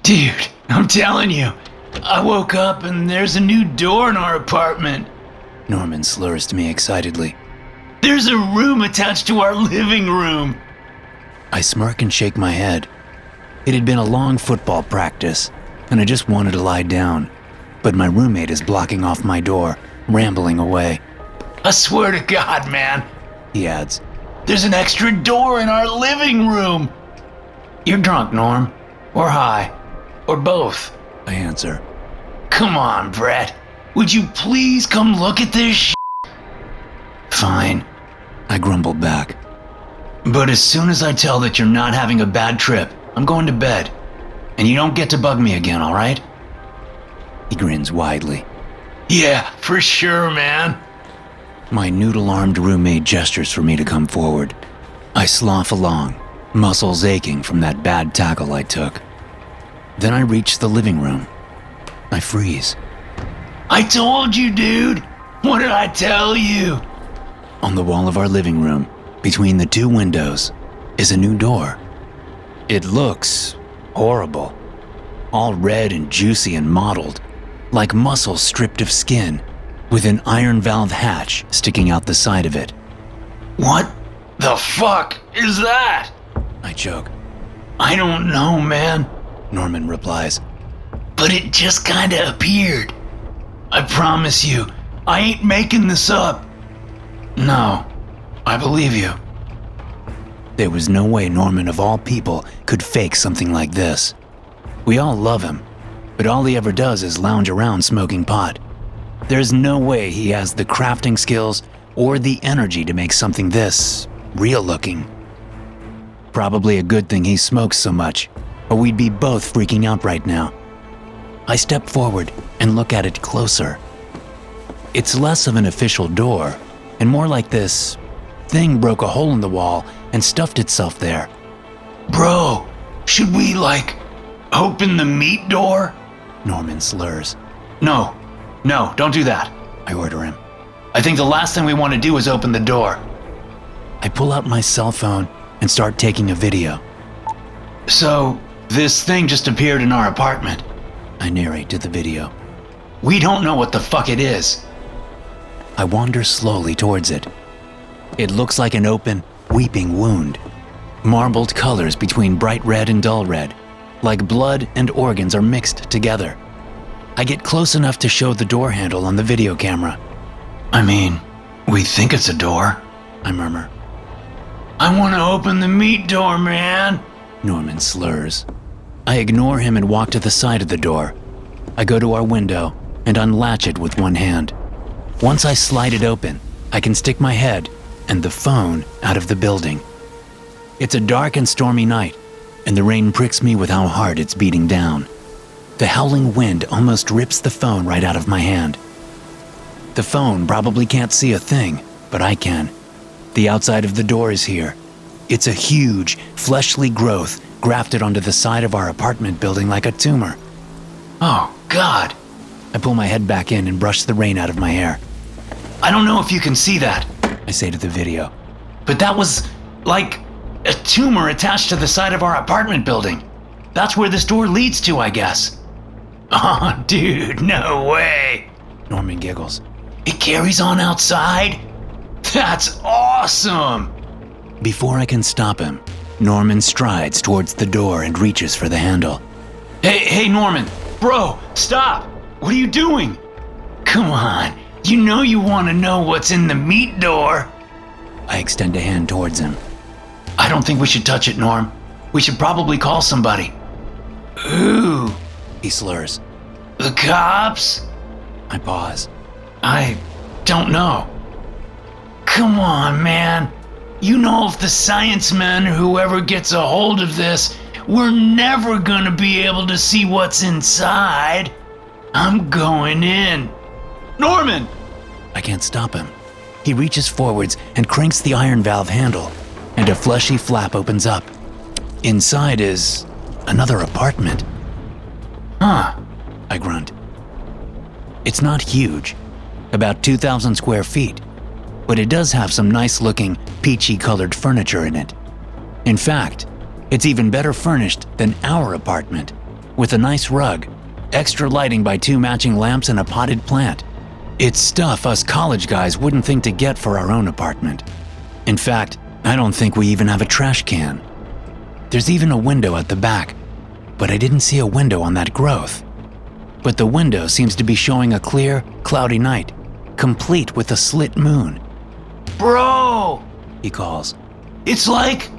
Dude, I'm telling you, I woke up and there's a new door in our apartment. Norman slurs to me excitedly. There's a room attached to our living room. I smirk and shake my head. It had been a long football practice, and I just wanted to lie down. But my roommate is blocking off my door, rambling away. I swear to God, man, He adds. there's an extra door in our living room. You're drunk, Norm. Or high. Or both. I answer. Come on, Brett. Would you please come look at this shit? Fine. I grumble back. But as soon as I tell that you're not having a bad trip, I'm going to bed. And you don't get to bug me again, alright? He grins widely. Yeah, for sure, man. My noodle-armed roommate gestures for me to come forward. I slough along, muscles aching from that bad tackle I took. Then I reach the living room. I freeze. I told you, dude. What did I tell you? On the wall of our living room, between the two windows, is a new door. It looks horrible. All red and juicy and mottled, like muscle stripped of skin, with an iron valve hatch sticking out the side of it. What the fuck is that? I choke. I don't know, man. Norman replies. But it just kinda appeared. I promise you, I ain't making this up. No, I believe you. There was no way Norman of all people could fake something like this. We all love him, but all he ever does is lounge around smoking pot. There's no way he has the crafting skills or the energy to make something this real looking. Probably a good thing he smokes so much, or we'd be both freaking out right now. I step forward and look at it closer. It's less of an official door, and more like this thing broke a hole in the wall and stuffed itself there. Bro, should we, open the meat door? Norman slurs. No, don't do that. I order him. I think the last thing we want to do is open the door. I pull out my cell phone and start taking a video. So, this thing just appeared in our apartment. I narrate to the video. We don't know what the fuck it is. I wander slowly towards it. It looks like an open, weeping wound. Marbled colors between bright red and dull red, like blood and organs are mixed together. I get close enough to show the door handle on the video camera. I mean, we think it's a door. I murmur. I want to open the meat door, man. Norman slurs. I ignore him and walk to the side of the door. I go to our window and unlatch it with one hand. Once I slide it open, I can stick my head and the phone out of the building. It's a dark and stormy night, and the rain pricks me with how hard it's beating down. The howling wind almost rips the phone right out of my hand. The phone probably can't see a thing, but I can. The outside of the door is here. It's a huge, fleshly growth grafted onto the side of our apartment building like a tumor. Oh, God. I pull my head back in and brush the rain out of my hair. I don't know if you can see that, I say to the video. but that was, like, a tumor attached to the side of our apartment building. That's where this door leads to, I guess. Oh, dude, no way. Norman giggles. It carries on outside? That's awesome. Before I can stop him, Norman strides towards the door and reaches for the handle. Hey, Norman. Bro, stop. What are you doing? Come on. You know you want to know what's in the meat door. I extend a hand towards him. I don't think we should touch it, Norm. We should probably call somebody. Who? He slurs. The cops? I pause. I don't know. Come on, man. You know if the science men or whoever gets a hold of this, we're never gonna be able to see what's inside. I'm going in. Norman! I can't stop him. He reaches forwards and cranks the iron valve handle, and a fleshy flap opens up. Inside is another apartment. Huh. I grunt. It's not huge, about 2,000 square feet, but it does have some nice-looking, peachy-colored furniture in it. In fact, it's even better furnished than our apartment, with a nice rug, extra lighting by 2 matching lamps and a potted plant. It's stuff us college guys wouldn't think to get for our own apartment. In fact, I don't think we even have a trash can. There's even a window at the back, but I didn't see a window on that growth. But the window seems to be showing a clear, cloudy night, complete with a slit moon. Bro, He calls. it's like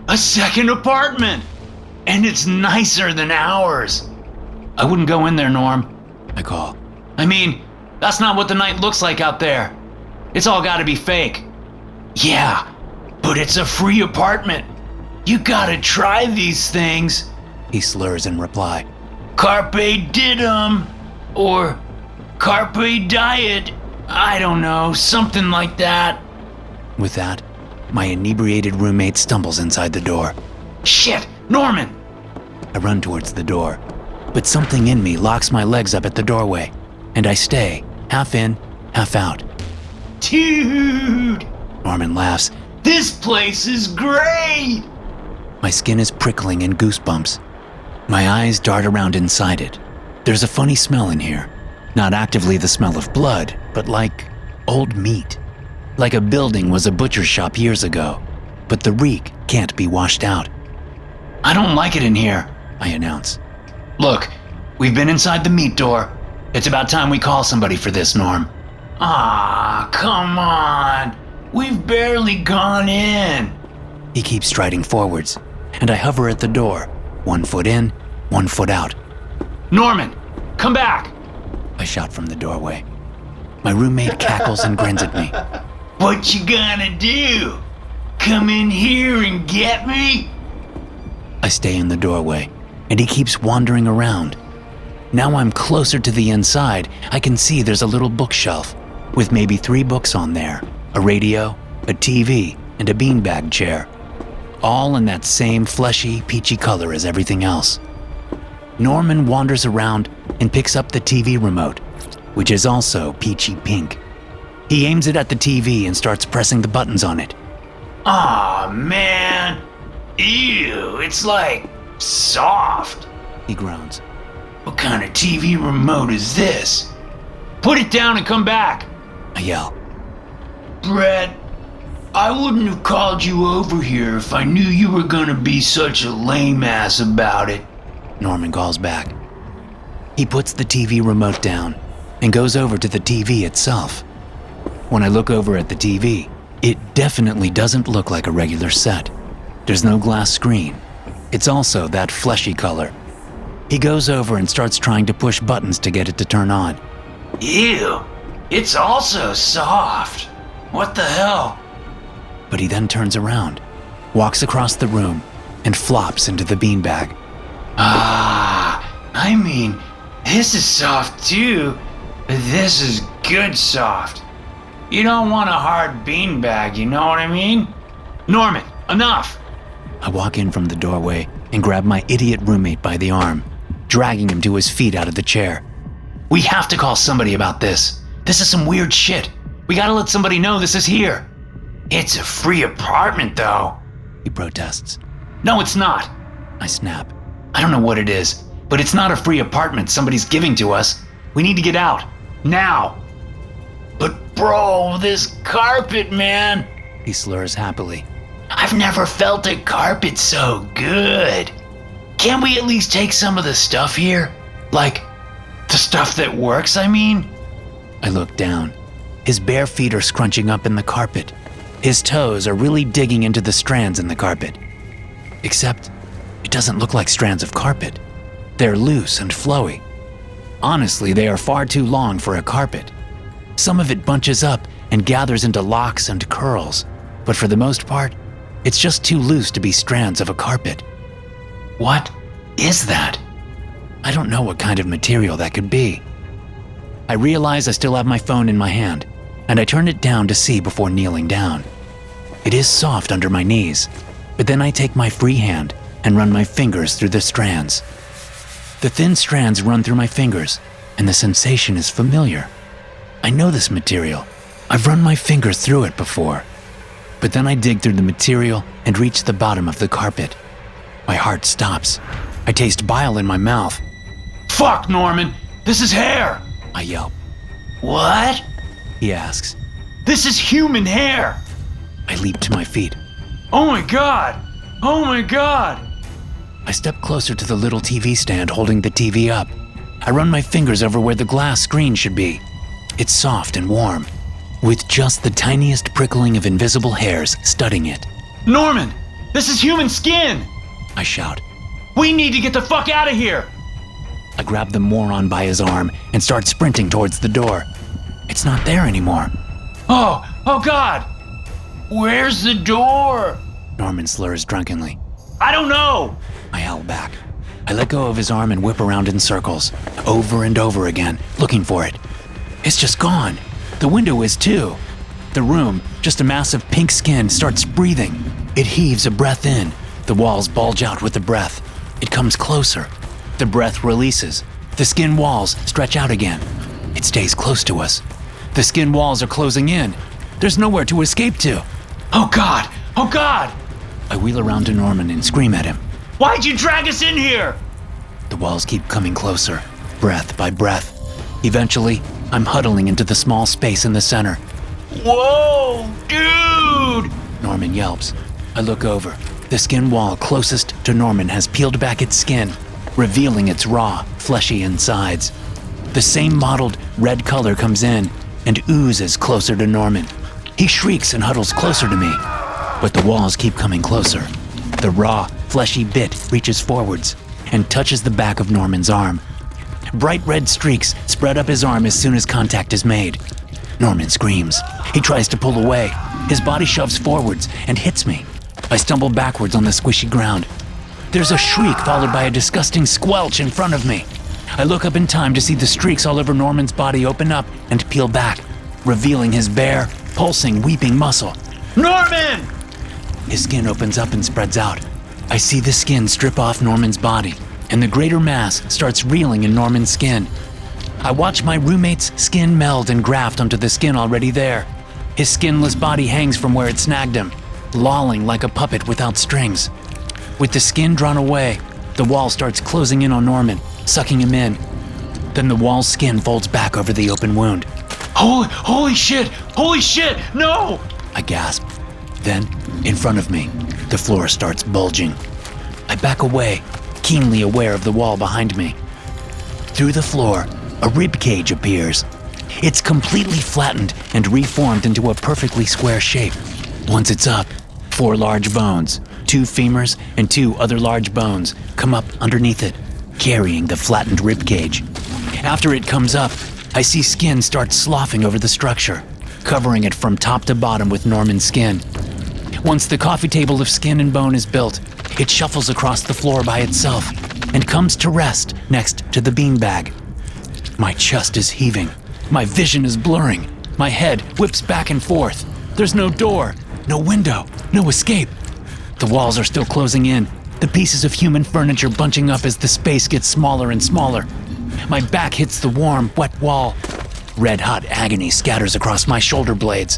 a second apartment, and it's nicer than ours. I wouldn't go in there, Norm. I call. I mean, that's not what the night looks like out there. It's all gotta be fake. Yeah, but it's a free apartment. You gotta try these things. He slurs in reply. Carpe diem, or carpe diet. I don't know, something like that. With that, my inebriated roommate stumbles inside the door. Shit, Norman! I run towards the door, but something in me locks my legs up at the doorway, and I stay, half in, half out. Dude, Norman laughs. this place is great! My skin is prickling in goosebumps. My eyes dart around inside it. There's a funny smell in here. Not actively the smell of blood, but like old meat. Like a building was a butcher shop years ago, but the reek can't be washed out. I don't like it in here, I announce. Look, we've been inside the meat door. It's about time we call somebody for this, Norm. Ah, come on. We've barely gone in. He keeps striding forwards, and I hover at the door, 1 foot in, 1 foot out. Norman, come back. I shout from the doorway. My roommate cackles and grins at me. What you gonna do? Come in here and get me? I stay in the doorway, and he keeps wandering around. Now I'm closer to the inside. I can see there's a little bookshelf with maybe 3 books on there, a radio, a TV, and a beanbag chair, all in that same fleshy, peachy color as everything else. Norman wanders around and picks up the TV remote, which is also peachy pink. He aims it at the TV and starts pressing the buttons on it. Aw, man. Ew, it's like soft. He groans. What kind of TV remote is this? Put it down and come back. I yell. Brett, I wouldn't have called you over here if I knew you were gonna be such a lame ass about it. Norman calls back. He puts the TV remote down and goes over to the TV itself. When I look over at the TV, it definitely doesn't look like a regular set. There's no glass screen. It's also that fleshy color. He goes over and starts trying to push buttons to get it to turn on. Ew, it's also soft. What the hell? But he then turns around, walks across the room, and flops into the beanbag. Ah, I mean, this is soft too, but this is good soft. You don't want a hard beanbag, you know what I mean? Norman, enough! I walk in from the doorway and grab my idiot roommate by the arm, dragging him to his feet out of the chair. We have to call somebody about this. This is some weird shit. We gotta let somebody know this is here. It's a free apartment though. He protests. No, it's not. I snap. I don't know what it is, but it's not a free apartment somebody's giving to us. We need to get out. Now. But bro, this carpet, man. He slurs happily. I've never felt a carpet so good. Can't we at least take some of the stuff here? Like, the stuff that works, I mean? I look down. His bare feet are scrunching up in the carpet. His toes are really digging into the strands in the carpet. Except, it doesn't look like strands of carpet. They're loose and flowy. Honestly, they are far too long for a carpet. Some of it bunches up and gathers into locks and curls, but for the most part, it's just too loose to be strands of a carpet. What is that? I don't know what kind of material that could be. I realize I still have my phone in my hand, and I turn it down to see before kneeling down. It is soft under my knees, but then I take my free hand and run my fingers through the strands. The thin strands run through my fingers, and the sensation is familiar. I know this material. I've run my fingers through it before. But then I dig through the material and reach the bottom of the carpet. My heart stops. I taste bile in my mouth. Fuck, Norman! This is hair! I yelp. What? He asks. This is human hair! I leap to my feet. Oh my god! Oh my god! I step closer to the little TV stand holding the TV up. I run my fingers over where the glass screen should be. It's soft and warm, with just the tiniest prickling of invisible hairs studding it. Norman! This is human skin! I shout. We need to get the fuck out of here! I grab the moron by his arm and start sprinting towards the door. It's not there anymore. Oh god! Where's the door? Norman slurs drunkenly. I don't know! I howl back. I let go of his arm and whip around in circles, over and over again, looking for it. It's just gone. The window is too. The room, just a mass of pink skin, starts breathing. It heaves a breath in. The walls bulge out with the breath. It comes closer. The breath releases. The skin walls stretch out again. It stays close to us. The skin walls are closing in. There's nowhere to escape to. Oh god! Oh god! I wheel around to Norman and scream at him. Why'd you drag us in here? The walls keep coming closer, breath by breath. Eventually, I'm huddling into the small space in the center. Whoa, dude! Norman yelps. I look over. The skin wall closest to Norman has peeled back its skin, revealing its raw, fleshy insides. The same mottled red color comes in and oozes closer to Norman. He shrieks and huddles closer to me, but the walls keep coming closer. The raw, fleshy bit reaches forwards and touches the back of Norman's arm. Bright red streaks spread up his arm as soon as contact is made. Norman screams. He tries to pull away. His body shoves forwards and hits me. I stumble backwards on the squishy ground. There's a shriek followed by a disgusting squelch in front of me. I look up in time to see the streaks all over Norman's body open up and peel back, revealing his bare, pulsing, weeping muscle. Norman! His skin opens up and spreads out. I see the skin strip off Norman's body, and the greater mass starts reeling in Norman's skin. I watch my roommate's skin meld and graft onto the skin already there. His skinless body hangs from where it snagged him, lolling like a puppet without strings. With the skin drawn away, the wall starts closing in on Norman, sucking him in. Then the wall's skin folds back over the open wound. Holy shit! Holy shit! No! I gasp. Then, in front of me, the floor starts bulging. I back away, keenly aware of the wall behind me. Through the floor, a rib cage appears. It's completely flattened and reformed into a perfectly square shape. Once it's up, 4 large bones, 2 femurs and 2 other large bones come up underneath it, carrying the flattened rib cage. After it comes up, I see skin start sloughing over the structure, covering it from top to bottom with Norman's skin. Once the coffee table of skin and bone is built, it shuffles across the floor by itself and comes to rest next to the beanbag. My chest is heaving. My vision is blurring. My head whips back and forth. There's no door, no window, no escape. The walls are still closing in, the pieces of human furniture bunching up as the space gets smaller and smaller. My back hits the warm, wet wall. Red-hot agony scatters across my shoulder blades.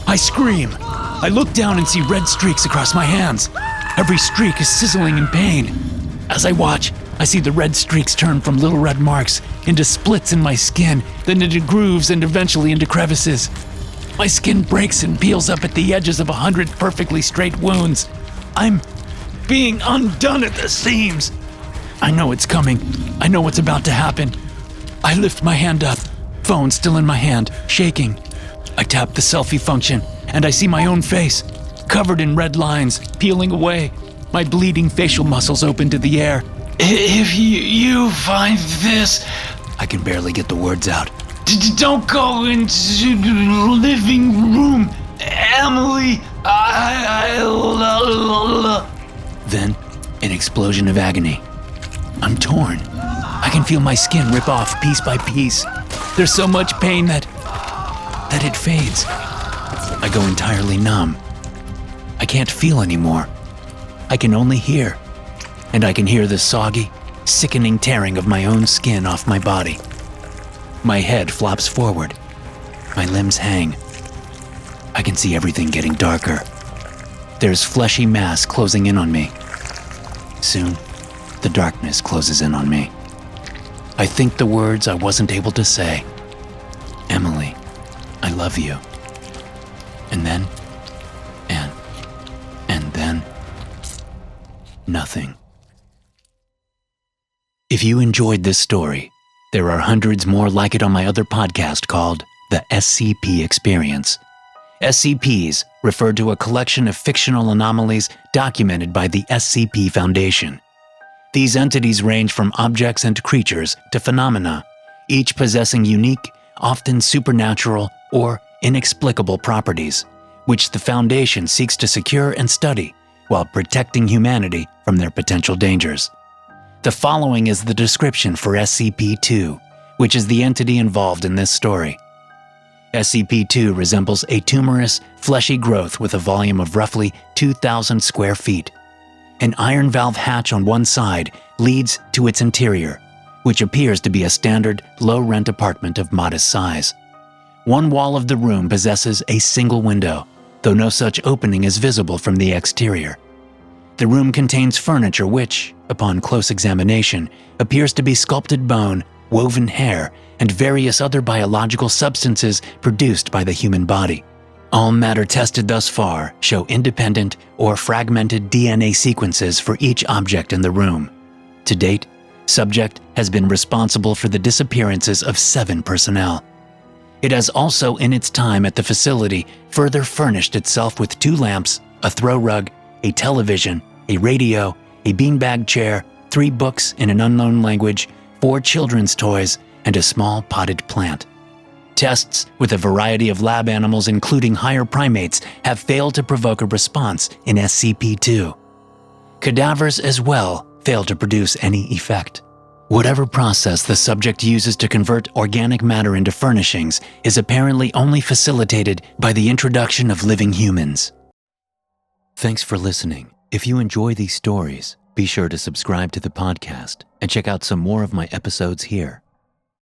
I scream. I look down and see red streaks across my hands. Every streak is sizzling in pain. As I watch, I see the red streaks turn from little red marks into splits in my skin, then into grooves and eventually into crevices. My skin breaks and peels up at the edges of 100 perfectly straight wounds. I'm being undone at the seams. I know it's coming. I know what's about to happen. I lift my hand up, phone still in my hand, shaking. I tap the selfie function, and I see my own face, covered in red lines, peeling away. My bleeding facial muscles open to the air. If you find this... I can barely get the words out. Don't go into the living room, Emily. Then, an explosion of agony. I'm torn. I can feel my skin rip off piece by piece. There's so much pain that it fades. I go entirely numb. I can't feel anymore. I can only hear. And I can hear the soggy, sickening tearing of my own skin off my body. My head flops forward. My limbs hang. I can see everything getting darker. There's fleshy mass closing in on me. Soon, The darkness closes in on me. I think the words I wasn't able to say. Emily, I love you. And then, and then, nothing. If you enjoyed this story, there are hundreds more like it on my other podcast called The SCP Experience. SCPs refer to a collection of fictional anomalies documented by the SCP Foundation. These entities range from objects and creatures to phenomena, each possessing unique, often supernatural or inexplicable properties, which the Foundation seeks to secure and study while protecting humanity from their potential dangers. The following is the description for SCP-2, which is the entity involved in this story. SCP-2 resembles a tumorous, fleshy growth with a volume of roughly 2,000 square feet. An iron valve hatch on one side leads to its interior, which appears to be a standard, low-rent apartment of modest size. One wall of the room possesses a single window, though no such opening is visible from the exterior. The room contains furniture which, upon close examination, appears to be sculpted bone, woven hair, and various other biological substances produced by the human body. All matter tested thus far show independent or fragmented DNA sequences for each object in the room. To date, subject has been responsible for the disappearances of 7 personnel. It has also, in its time at the facility, further furnished itself with 2 lamps, a throw rug, a television, a radio, a beanbag chair, 3 books in an unknown language, 4 children's toys, and a small potted plant. Tests with a variety of lab animals, including higher primates, have failed to provoke a response in SCP-2. Cadavers as well fail to produce any effect. Whatever process the subject uses to convert organic matter into furnishings is apparently only facilitated by the introduction of living humans. Thanks for listening. If you enjoy these stories, be sure to subscribe to the podcast and check out some more of my episodes here.